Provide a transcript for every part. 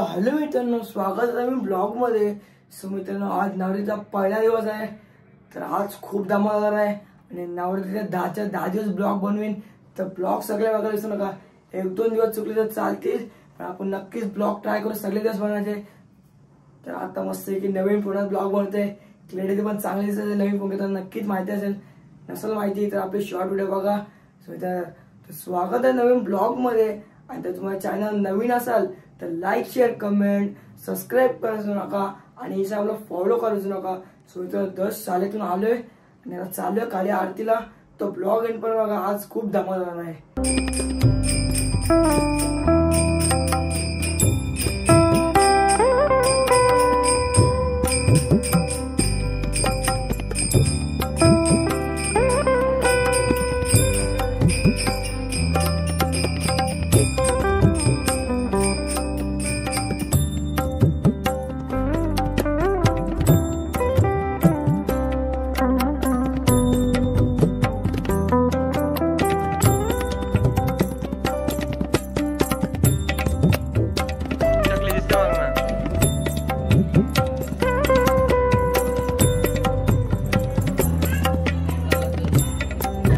Hello मित्रांनो, स्वागत आहे मी ब्लॉग मध्ये। सो मित्रांनो, आज नवरात्रीचा पहिला दिवस आहे, तर आज खूप धमाल होणार आहे आणि नवरात्रीच्या 10 दिवस ब्लॉग बनवेन। तर ब्लॉग सगळे बघायला विसरू नका। 1-2 दिवस चुकले तर चालतील, पण आपण नक्कीच ब्लॉग ट्राय करू सगळे दिवस बनवायचे। तर आता मस्त आहे की नवीन फोनात ब्लॉग बनवते, क्लॅरिटी पण चांगली दिसते। नवीन फोन घेताना नक्कीच माहिती असेल, नसेल माहिती तर आपले शॉर्ट व्हिडिओ बघा। सो स्वागत आहे नवीन ब्लॉग मध्ये। आणि जर तुम्हाला चॅनल नवीन असाल तर लाईक शेअर कमेंट सबस्क्राईब करायचं नका आणि इंस्टाग्रामला फॉलो करायचं नका। सो इथं 10 शाळेतून आलोय आणि आता चाललोय काली आरतीला। तो ब्लॉग एंड पण बघा, आज खूप धमाल होणार आहे।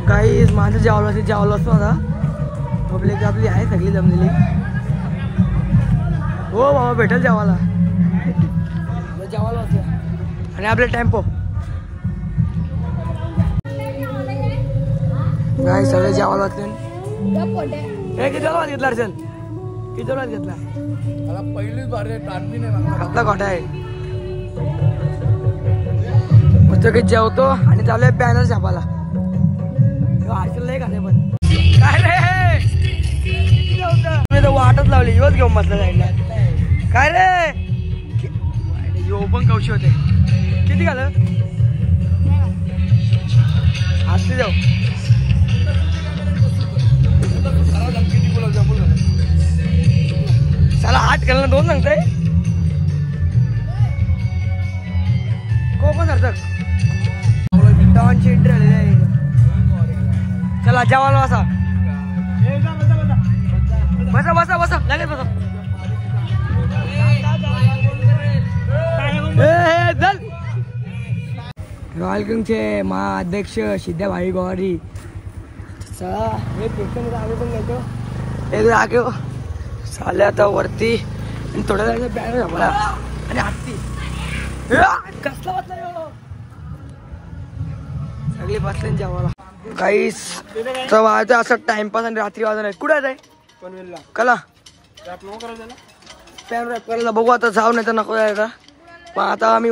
काही माझं जेवलं असतो आता पब्लिक आपली आहे सगळी जमलेली। हो बाबा, भेटेल जेवायला असतं आणि आपले टेम्पो काय सगळे जेवायला असते। हे किती वेळा घेतला असेल? किती वेळा घेतला? मला पहिलीच बार घातला खोटा आहे। मस्त काही जेवतो आणि चालू आहे बॅनर छापायला। पण काय रे तर वाटच लावली, योच घेऊन बसला जायला। काय रे यो पण कौशी होते। किती झालं? असते जाऊ चला 8 केलं 2 सांगताय कोकण सार्थक डॉनची एंट्री आलेली आहे। चला जेवायला बसा बसा बसा बसा लगेच बसा। रॉयल किंगचे महाअध्यक्ष सिद्धाभाई गौरी। चला हे पेशंट आम्ही पण घेतो एक राखीव चालले आता वरती आणि थोड्या वेळाने बॅनर मला आणि आरती कसला वाटला सगळी बसले जेवायला। काहीच तर वाजता असं टाइमपास आणि रात्री वाजता नाही। कुठे आहे पनवेलला कला पॅन रॅप करायला बघू आता जाऊ, नाही तर नको जायला। पण आता आम्ही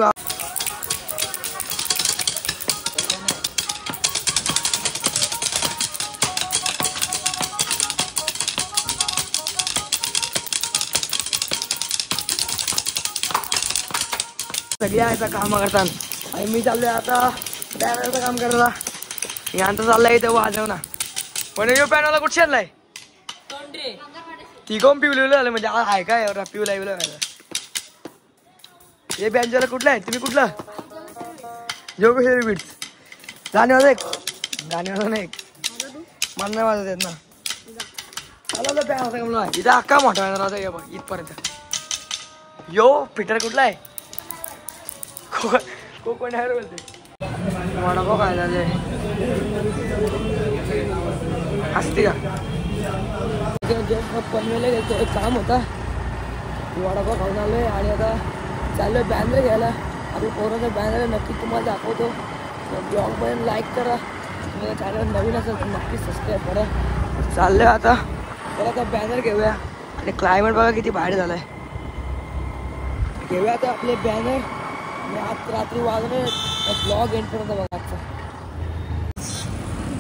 सगळी आहे काम करतात आणि मी चाललोय आता बॅनरचं काम करायला। यांचं चाललंय इथे वाजव ना, पण यो पॅनला कुठे चाललाय? ती कोण पिवलेलं आलं म्हणजे आहे काय पिवला बिवला हे बँजला कुठलं आहे? तुम्ही कुठलं जो कसे बीट गाणे वाजत एक गाणे वाजत नाही मन नाही वाजत आहेत ना। चला पॅन इथं अक्का मोठा येणार इथपर्यंत। यो पीटर कुठला आहे? कोण आहे बोलते वडापाव काय झाले असते का? पनवेलला गेलो, एक काम होता वडापाव खाऊन आलोय आणि आता चाललोय बॅनर घ्यायला। आपल्या पोराचा बॅनर नक्की तुम्हाला दाखवतो। ब्लॉग पण लाईक करा, तुम्हाला चॅनल नवीन असेल तर नक्की सबस्क्राईब करा। चाललोय आता तर आता बॅनर घेऊया आणि क्लायमेट बघा किती बाहेर झालाय। घेऊया आता आपले बॅनर आणि आज रात्री वाजले ब्लॉग एंड पर्यंत बघा। आजचा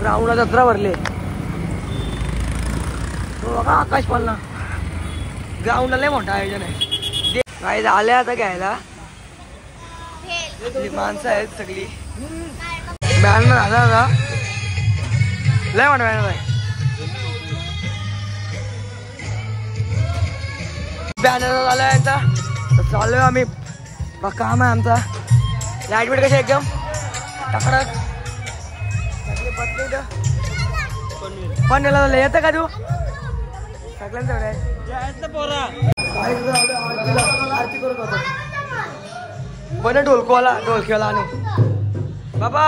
ग्राउंडला 17 भरले बघा, आकाश पालना ग्राउंडला लय मोठं आयोजन आहे। काही झाले आता घ्यायला माणसं आहेत सगळी। बॅनर झाला आता लय मोठा बॅनर आहे। बॅनर झालाय आता चाललोय आम्ही, काम आहे आमचा। लाईट वेट कशी एकदम टकडक पण येतं का तू? सगळ्यांचं आरती करत होतो. बने ढोलकीवाला आणू बाबा.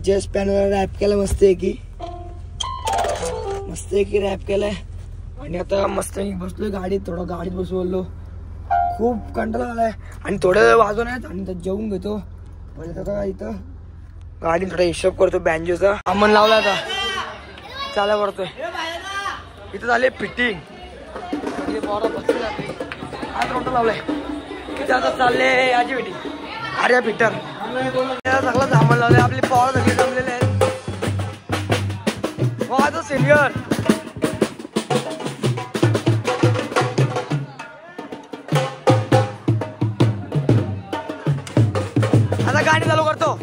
जस्ट पॅनला रॅप केलं मस्त आहे की रॅप केलाय. आणि आता मस्त बसलोय गाडीत. थोडं गाडीत बसवलो. खूप कंटाळा आलाय आणि थोडं वाजवून आहेत आणि जेवून घेतो. पहिले तर इथं गाडीत थोडा हिशोब करतो बँजोचा. सामान लावला आता चाला करतोय. इथं झाले फिटिंग. आज लावलाय इथे. आता चालले याची फिटिंग. आर्या फिटर सगळं सामान लावलंय. आपले पॉवर सगळे जमलेले आहेत. माझं सिनियर आता गाडी चालू करतो.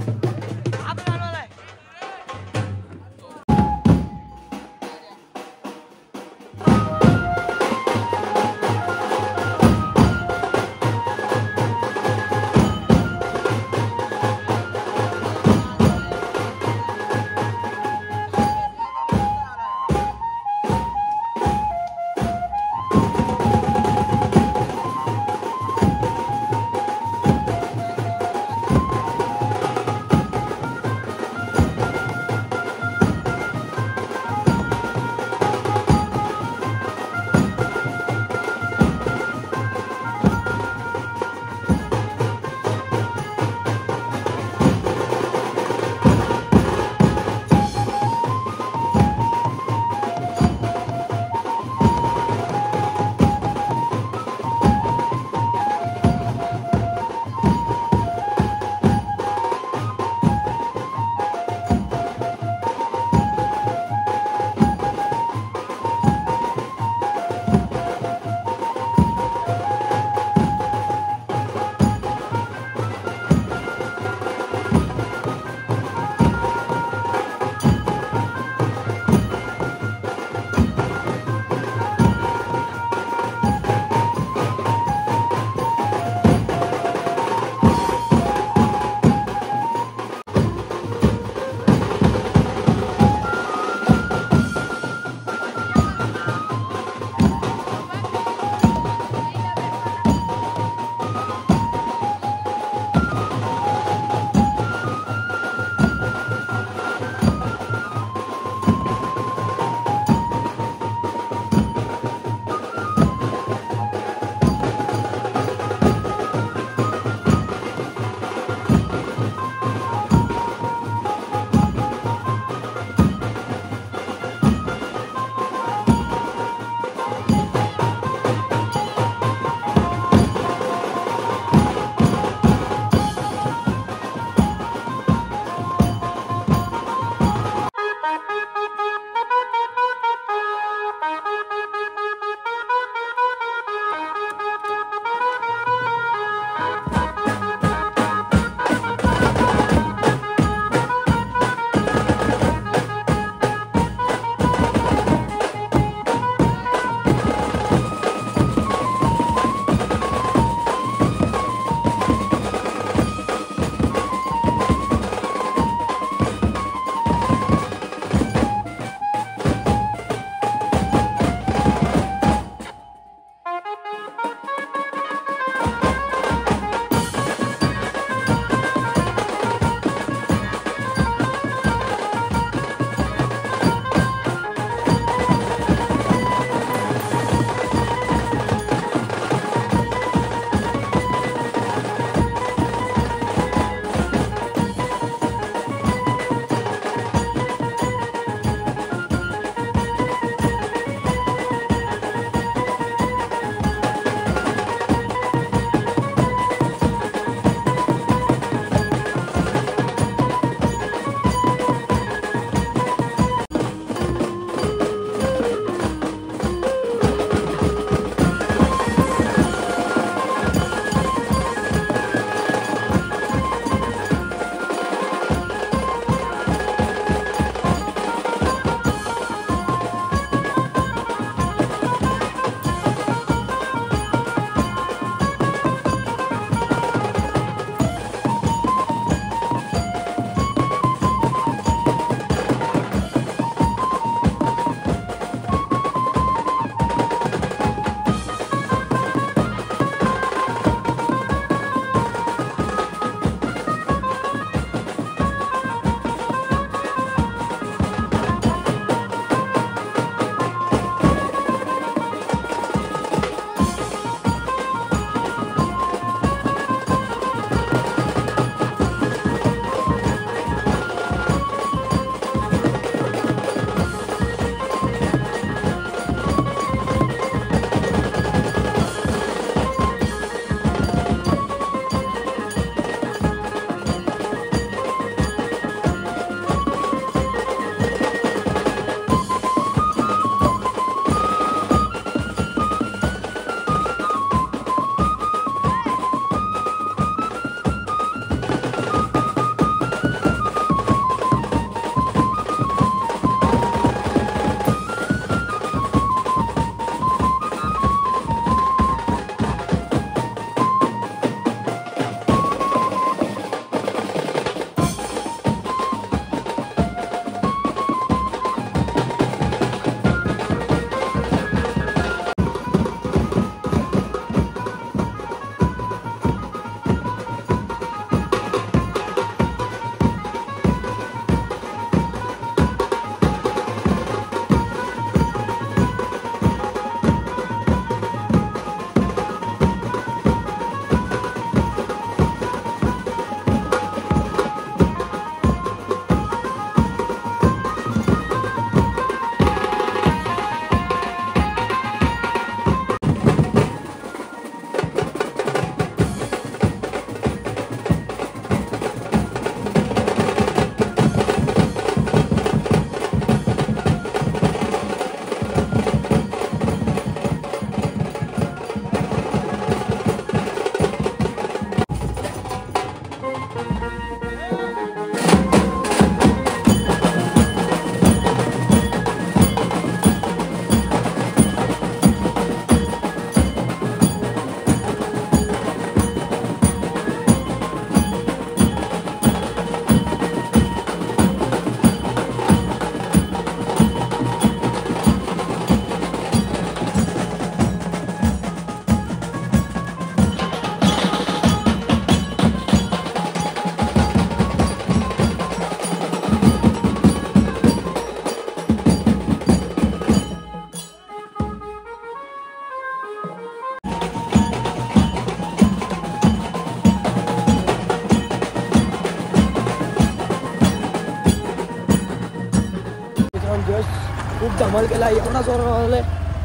धमाल केला, एवढा जोरात वाजलाय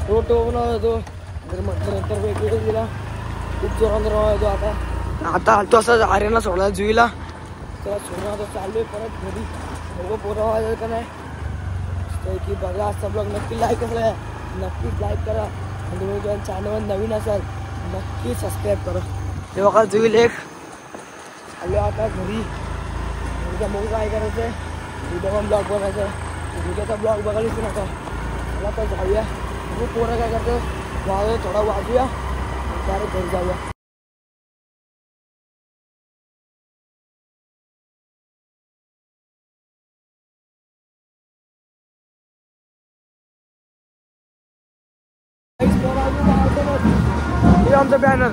रोटो बनवला होतो. तर नंतर वेगवेगळं दिला, खूप जोरात होतो. आता आलतो असं आर्यनला सोडला जुईला, त्याला सोडून आता चालू आहे परत घरी. बघू पोरं वाजलं का नाही की बघा. आजचा ब्लॉग नक्की लाईक करा, नक्कीच लाईक करा. आणि तुम्ही जर चॅनलवर नवीन असाल नक्की सबस्क्राईब करा. ते बघा जुईल एक आलो आता घरी. उद्या बघू काय करायचं आहे, उद्या पण ब्लॉग बघायचं आहे. उद्याचा ब्लॉग बघायलाच नका. मला तर जाऊया, बघू पोरं काय करतं, वाजू थोडा वाजूया डायरेक्ट घरी जाऊया. हे आमचं बॅनर